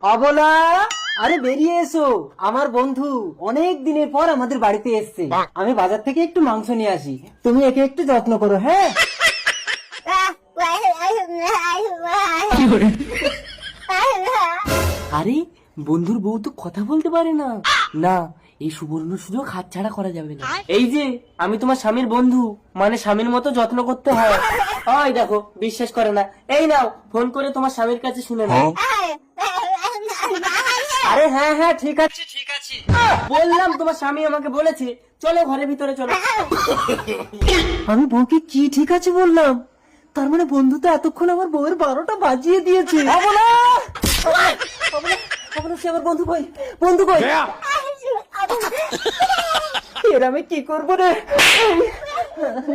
অবলা, আরে বেরিয়ে এসো। আমার বন্ধু অনেক দিনের পর আমাদের বাড়িতে এসছে। আমি বাজার থেকে একটু মাংস নিয়ে আসি, তুমি একে একটু যত্ন করো, হ্যাঁ? আরে বন্ধুর বউ তো কথা বলতে পারে না। না, এই সুবর্ণ সুযোগ হাতছাড়া করা যাবে না। এই যে আমি তোমার স্বামীর বন্ধু, মানে স্বামীর মতো যত্ন করতে হয়। ওই দেখো, বিশ্বাস করে না। এই নাও, ফোন করে তোমার স্বামীর কাছে শুনে নাও। আরে হ্যাঁ হ্যাঁ, ঠিক আছে ঠিক আছে, বললাম তোমার স্বামী আমাকে বলেছে। চলো ঘরের ভিতরে চলো। আমি বউকে কি ঠিক আছে বললাম? তার মানে বন্ধু তো এতক্ষণ আমার বউয়ের 12টা বাজিয়ে দিয়েছে। সে আমার বন্ধু কই, বন্ধু কই? এর আমি কি করবো রে?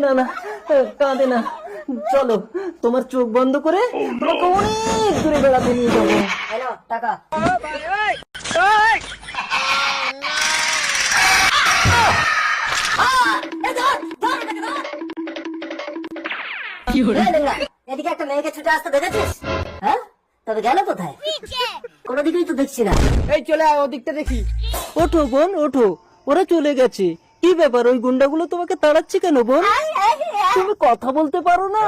না না, কাঁদে না। চলো তোমার চোখ বন্ধ করে আমাকে অনেক দূরে বেড়াতে নিয়ে যাবো। টাকা এদিকে একটা মেয়েকে ছুটে আসতে দেখেছিস? হ্যাঁ, তবে গেল কোথায়? কোনো দিকেই তো দেখছি না। এই চলে আয়, ওদিকটা দেখি। ওঠো বোন ওঠো, ওরা চলে গেছে। কি ব্যাপার, ওই গুন্ডাগুলো তোমাকে তাড়াচ্ছে কেন বোন? তুমি কথা বলতে পারো না?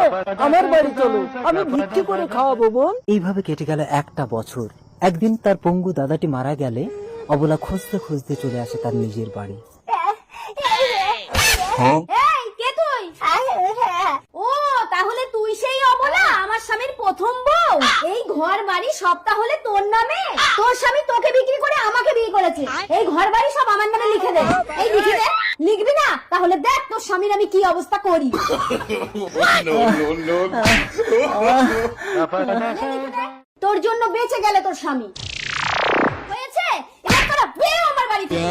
আমার বাড়ি চলো, আমি ভিক্ষি করে খাওয়াবো বোন। এইভাবে কেটে গেল একটা বছর। একদিন তার পঙ্গু দাদাটি মারা গেলে অবলা খুঁজতে খুঁজতে চলে আসে তার নিজের বাড়ি। এই কে তুই? ও তাহলে তুই সেই অবলা, আমার স্বামীর প্রথম বউ। এই ঘর বাড়ি সব তাহলে তোর নামে? তোর স্বামী তোকে বিক্রি করে আমাকে বিয়ে করেছে। এই ঘর বাড়ি সব আমার নামে লিখে দে। এই লিখে দে। লিখবি না? তাহলে দেখ তোর স্বামীর আমি কি অবস্থা করি। তোর জন্য বেঁচে গেলে তোর স্বামী। হয়েছে, এবার তোরা বেরো আমার বাড়ি থেকে।